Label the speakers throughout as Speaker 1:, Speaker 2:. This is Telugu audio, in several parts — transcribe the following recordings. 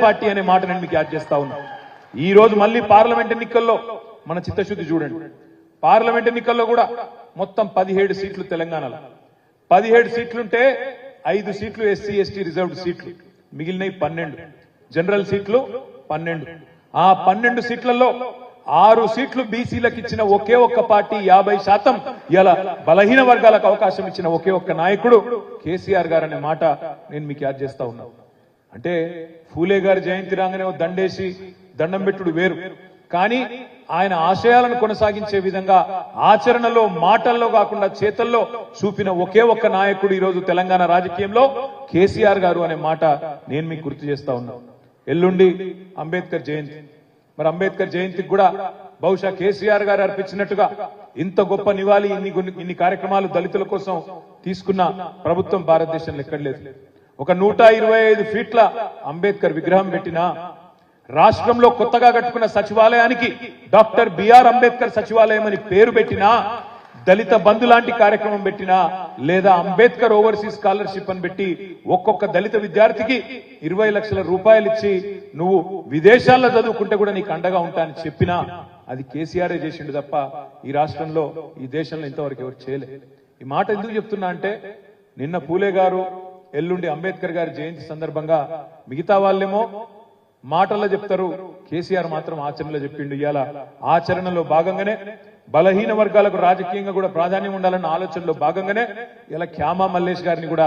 Speaker 1: పార్టీ అనే మాట నేను మీకు యాడ్ చేస్తా ఉన్నా. ఈ రోజు మళ్ళీ పార్లమెంట్ ఎన్నికల్లో మన చిత్తశుద్ధి చూడండి. పార్లమెంట్ ఎన్నికల్లో కూడా మొత్తం 17 సీట్లు తెలంగాణలో. 17 సీట్లుంటే 5 సీట్లు ఎస్సీ ఎస్టీ రిజర్వ్డ్ సీట్లు, మిగిలినవి 12 జనరల్ సీట్లు 12. ఆ 12 సీట్లలో 6 సీట్లు బీసీలకు ఇచ్చిన ఒకే ఒక్క పార్టీ 50% ఇలా బలహీన వర్గాలకు అవకాశం ఇచ్చిన ఒకే ఒక్క నాయకుడు కేసీఆర్ గారు అనే మాట నేను మీకు యాడ్ చేస్తా ఉన్నా. అంటే ఫూలే గారి జయంతి రాగానే దండేసి దండం పెట్టుడు వేరు, కానీ ఆయన ఆశయాలను కొనసాగించే విధంగా ఆచరణలో మాటల్లో కాకుండా చేతల్లో చూపిన ఒకే ఒక్క నాయకుడు ఈరోజు తెలంగాణ రాజకీయంలో కేసీఆర్ గారు అనే మాట నేను మీకు గుర్తు చేస్తా ఉన్నా. ఎల్లుండి అంబేద్కర్ జయంతి. మరి అంబేద్కర్ జయంతికి కూడా బహుశా కేసీఆర్ గారు అర్పించినట్టుగా ఇంత గొప్ప నివాళి ఇన్ని కార్యక్రమాలు దళితుల కోసం తీసుకున్న ప్రభుత్వం భారతదేశంలో ఎక్కడ లేదు. ఒక 125 ఫీట్ల అంబేద్కర్ విగ్రహం పెట్టినా, రాష్ట్రంలో కొత్తగా కట్టుకున్న సచివాలయానికి డాక్టర్ బిఆర్ అంబేద్కర్ సచివాలయం అని పేరు పెట్టినా, దళిత బంధు లాంటి కార్యక్రమం పెట్టినా, లేదా అంబేద్కర్ ఓవర్సీస్ స్కాలర్షిప్ అని పెట్టి ఒక్కొక్క దళిత విద్యార్థికి 20 లక్షల రూపాయలు ఇచ్చి నువ్వు విదేశాల్లో చదువుకుంటే కూడా నీకు అండగా ఉంటా అని చెప్పినా అది కేసీఆరే చేసిండు తప్ప ఈ రాష్ట్రంలో ఈ దేశంలో ఇంతవరకు ఎవరు చేయలే. ఈ మాట ఎందుకు చెప్తున్నా అంటే, నిన్న పూలే గారు, ఎల్లుండి అంబేద్కర్ గారి జయంతి సందర్భంగా మిగతా వాళ్ళేమో మాటల్లో చెప్తారు, కేసీఆర్ మాత్రం ఆచరణలో చెప్పిండు. ఇవాళ ఆచరణలో భాగంగానే బలహీన వర్గాలకు రాజకీయంగా కూడా ప్రాధాన్యం ఉండాలన్న ఆలోచనలో భాగంగానే ఇలా క్యామా మల్లేష్ గారిని కూడా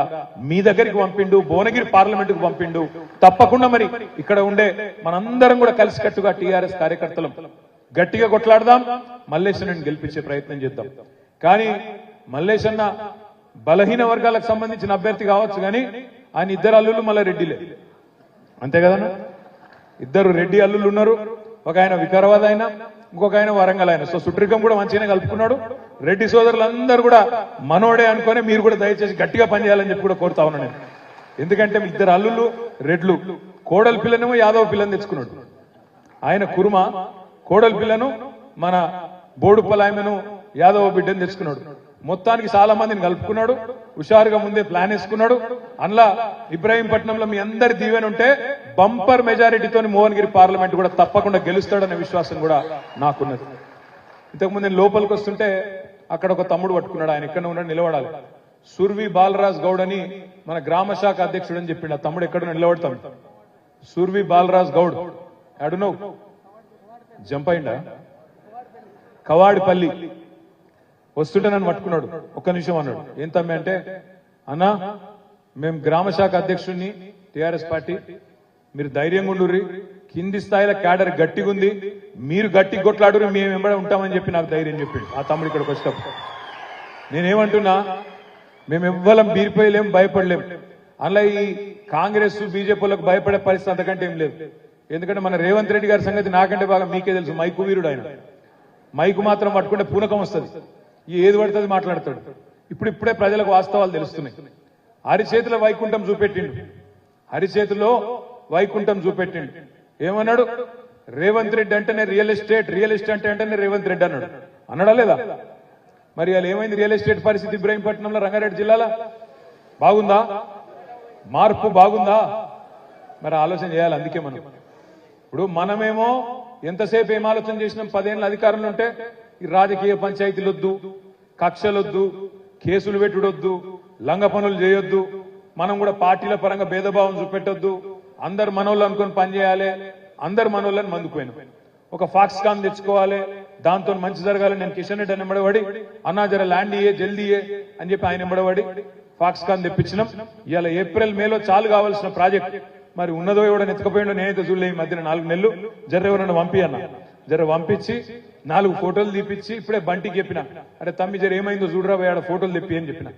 Speaker 1: మీ దగ్గరికి పంపిండు, భువనగిరి పార్లమెంటుకు పంపిండు. తప్పకుండా మరి ఇక్కడ ఉండే మనందరం కూడా కలిసికట్టుగా టీఆర్ఎస్ కార్యకర్తలం గట్టిగా కొట్లాడదాం, మల్లేష్ అన్నని గెలిపించే ప్రయత్నం చేద్దాం. కానీ మల్లేష్ అన్న బలహీన వర్గాలకు సంబంధించిన అభ్యర్థి కావచ్చు, కానీ ఆయన ఇద్దరు అల్లుళ్ళు మళ్ళీ రెడ్డిలే, అంతే కదా. ఇద్దరు రెడ్డి అల్లుళ్ళు ఉన్నారు, ఒక ఆయన వికారాబాద్ ఆయన, ఇంకొక ఆయన వరంగల్ ఆయన. సో సుట్రికం కూడా మంచిగానే కలుపుకున్నాడు. రెడ్డి సోదరులందరూ కూడా మనోడే అనుకుని మీరు కూడా దయచేసి గట్టిగా పనిచేయాలని చెప్పి కూడా కోరుతా ఉన్నాను నేను. ఎందుకంటే ఇద్దరు అల్లుళ్ళు రెడ్లు, కోడలి పిల్లనేమో యాదవ్ పిల్లని తెచ్చుకున్నాడు ఆయన కుర్మ, కోడలి పిల్లను మన బోడుపలాయమను యాదవ్ బిడ్డను తెచ్చుకున్నాడు. మొత్తానికి చాలా మందిని కలుపుకున్నాడు, హుషారుగా ముందే ప్లాన్ వేసుకున్నాడు. అందులో ఇబ్రాహీంపట్నంలో మీ అందరి దీవెన ఉంటే బంపర్ మెజారిటీతో మోహన్గిరి పార్లమెంట్ కూడా తప్పకుండా గెలుస్తాడనే విశ్వాసం కూడా నాకున్నది. ఇంతకుముందు నేను లోపలికి వస్తుంటే అక్కడ ఒక తమ్ముడు పట్టుకున్నాడు, ఆయన ఎక్కడ ఉన్నాడు నిలబడాలి. సుర్వి బాలరాజ్ గౌడ్ అని మన గ్రామ శాఖ అధ్యక్షుడు అని చెప్పిండు. ఆ తమ్ముడు ఎక్కడ నిలబడతాడు. సుర్వి బాలరాజ్ గౌడ్ అడునో జంప్ అయిందా, కవాడిపల్లి వస్తుంటే నన్ను పట్టుకున్నాడు. ఒక్క నిమిషం అన్నాడు. ఏం తమ్మి అంటే, అన్నా మేము గ్రామ శాఖ అధ్యక్షుడిని టిఆర్ఎస్ పార్టీ, మీరు ధైర్యంగా ఉండుర్రి, కింది స్థాయిలో క్యాడర్ గట్టిగా ఉంది, మీరు గట్టి కొట్లాడురు, మేము ఎంబడే ఉంటామని చెప్పి నాకు ధైర్యం చెప్పిండు ఆ తమ్ముడు ఇక్కడికి వచ్చేటప్పుడు. నేనేమంటున్నా, మేము ఎవ్వరం బీరిపోయలేం, భయపడలేం. అలా ఈ కాంగ్రెస్ బీజేపీలకు భయపడే పరిస్థితి అంతకంటే ఏం లేదు. ఎందుకంటే మన రేవంత్ రెడ్డి గారి సంగతి నాకంటే బాగా మీకే తెలుసు. మైకు వీరుడు ఆయన, మైకు మాత్రం పట్టుకుంటే పూనకం వస్తుంది, ఏది పడుతుంది మాట్లాడతాడు. ఇప్పుడిప్పుడే ప్రజలకు వాస్తవాలు తెలుస్తున్నాయి. అరిచేతిలో వైకుంఠం చూపెట్టిండు, అరిచేతిలో వైకుంఠం చూపెట్టిండు. ఏమన్నాడు, రేవంత్ రెడ్డి అంటేనే రియల్ ఎస్టేట్, రియల్ ఎస్టేట్ అంటేనే రేవంత్ రెడ్డి అన్నాడు. అన్నాడా లేదా? మరి అలా ఏమైంది రియల్ ఎస్టేట్ పరిస్థితి ఇబ్రాహీంపట్నంలో, రంగారెడ్డి జిల్లాలో? బాగుందా? మార్పు బాగుందా? మరి ఆలోచన చేయాలి. అందుకే ఇప్పుడు మనమేమో ఎంతసేపు ఏం ఆలోచన చేసినాం, 10 ఏళ్ళ అధికారంలో ఉంటే ఈ రాజకీయ పంచాయతీలొద్దు, కక్షలొద్దు, కేసులు పెట్టుడొద్దు, లంగ పనులు చేయొద్దు, మనం కూడా పార్టీల పరంగా భేదభావం చూపెట్టొద్దు, అందరు మనోళ్ళు అనుకుని పనిచేయాలి, అందరు మనోళ్ళని మందుకుపోయినాం. ఒక ఫాక్స్కాన్ తెచ్చుకోవాలి, దాంతో మంచి జరగాలని నేను కిషన్ రెడ్డి అని ఎంబడబడి, అన్నా జర ల్యాండ్ ఇయ్యే జల్దీ అని చెప్పి ఆయన ఎంబడబడి ఫాక్స్కాన్ తెప్పించినాం. ఇవాళ ఏప్రిల్ మేలో చాలు కావాల్సిన ప్రాజెక్ట్ మరి ఉన్నదో ఎవడని ఎత్తుకపోయిండో నేనైతే చూడలే. ఈ మధ్యన 4 నెలలు జర ఎవరన్నా పంపి అన్న, జర పంపించి 4 ఫోటోలు తీపిచ్చి ఇప్పుడే బంటికి చెప్పిన, అరే తమ్మి జర ఏమైందో చూడరా ఆడ ఫోటోలు తెప్పి అని చెప్పిన.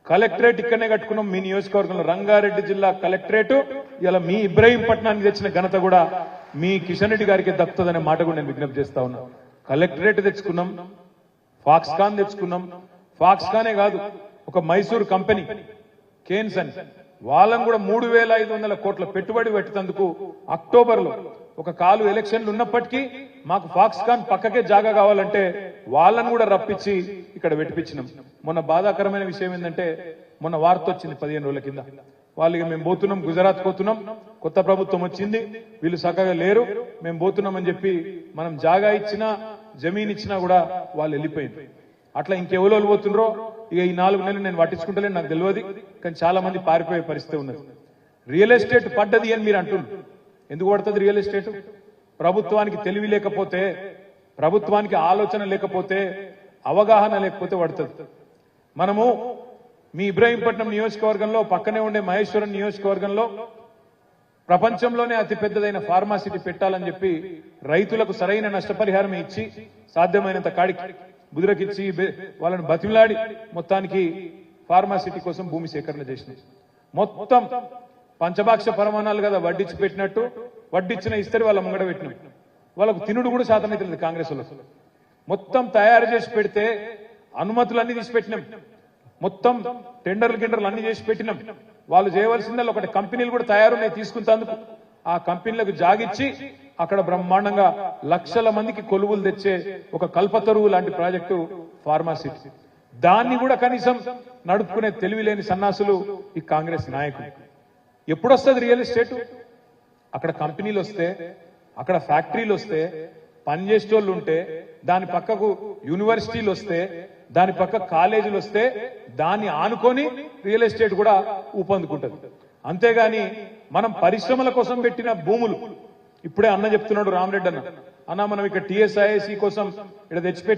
Speaker 1: కలెక్టరేట్ ఇక్కడనే కట్టుకున్నాం మీ నియోజకవర్గంలో, రంగారెడ్డి జిల్లా కలెక్టరేట్. ఇలా మీ ఇబ్రాహీంపట్నానికి తెచ్చిన ఘనత కూడా మీ కిషన్ రెడ్డి గారికి దక్కుతుందనే మాట కూడా నేను విజ్ఞప్తి చేస్తా ఉన్నా. కలెక్టరేట్ తెచ్చుకున్నాం, ఫాక్స్కాన్ తెచ్చుకున్నాం. ఫాక్స్కానే కాదు, ఒక మైసూర్ కంపెనీ కేన్స్ అని వాళ్ళని కూడా 3,500 కోట్ల పెట్టుబడి పెట్టేందుకు అక్టోబర్లో ఒక కాలు ఎలక్షన్లు ఉన్నప్పటికీ మాకు ఫాక్స్కాన్ పక్కకే జాగా కావాలంటే వాళ్ళని కూడా రప్పించి ఇక్కడ పెట్టిపించినాం. మొన్న బాధాకరమైన విషయం ఏంటంటే, మొన్న వార్త వచ్చింది 15 రోజుల కింద, వాళ్ళకి మేము పోతున్నాం, గుజరాత్ పోతున్నాం, కొత్త ప్రభుత్వం వచ్చింది, వీళ్ళు చక్కగా లేరు, మేము పోతున్నామని చెప్పి మనం జాగా ఇచ్చినా జమీన్ ఇచ్చినా కూడా వాళ్ళు వెళ్ళిపోయింది. అట్లా ఇంకెవరో పోతుండ్రో ఇక ఈ 4 నెలలు నేను పట్టించుకుంటలేను, నాకు తెలియదు. కానీ చాలా మంది పారిపోయే పరిస్థితి ఉన్నది. రియల్ ఎస్టేట్ పడ్డది అని మీరు అంటున్నారు. ఎందుకు పడుతుంది రియల్ ఎస్టేట్? ప్రభుత్వానికి తెలివి లేకపోతే, ప్రభుత్వానికి ఆలోచన లేకపోతే, అవగాహన లేకపోతే పడుతుంది. మనము మీ ఇబ్రాహీంపట్నం నియోజకవర్గంలో పక్కనే ఉండే మహేశ్వరం నియోజకవర్గంలో ప్రపంచంలోనే అతి పెద్దదైన ఫార్మాసిటీ పెట్టాలని చెప్పి రైతులకు సరైన నష్టపరిహారం ఇచ్చి సాధ్యమైనంత కాడికి బుదిరకిచ్చి వాళ్ళని బతిమిలాడి మొత్తానికి ఫార్మాసిటీ కోసం భూమి సేకరణ చేసినాయి. మొత్తం పంచభాక్ష పరమాణాలు కదా వడ్డించి పెట్టినట్టు వడ్డిచ్చిన ఇస్తరి వాళ్ళ ముంగడ పెట్టినాం. వాళ్ళకు తినుడు కూడా శాతమైతుంది కాంగ్రెస్ వాళ్ళు. మొత్తం తయారు చేసి పెడితే అనుమతులన్నీ తీసి పెట్టినాం, మొత్తం టెండర్లు అన్ని చేసి పెట్టినాం. వాళ్ళు చేయవలసిందల్లా ఒకటి కంపెనీలు కూడా తయారున్నాయి తీసుకుంటేందుకు. ఆ కంపెనీలకు జాగిచ్చి అక్కడ బ్రహ్మాండంగా లక్షల మందికి కొలువులు తెచ్చే ఒక కల్పతరువు లాంటి ప్రాజెక్టు ఫార్మాసిటీ. దాన్ని కూడా కనీసం నడుపుకునే తెలివి లేని సన్నాసులు ఈ కాంగ్రెస్ నాయకులు. ఎప్పుడొస్తుంది రియల్ ఎస్టేట్? అక్కడ కంపెనీలు వస్తే, అక్కడ ఫ్యాక్టరీలు వస్తే, పనిచేసేటోళ్ళు ఉంటే, దాని పక్కకు యూనివర్సిటీలు వస్తే, దాని పక్క కాలేజీలు వస్తే, దాన్ని ఆనుకొని రియల్ ఎస్టేట్ కూడా ఊపందుకుంటది. అంతేగాని మనం పరిశ్రమల కోసం పెట్టిన భూములు, ఇప్పుడే అన్న చెప్తున్నాడు రామరెడ్డి అన్న మనం ఇక్కడ TSIC కోసం ఇక్కడ తెచ్చిపెట్టి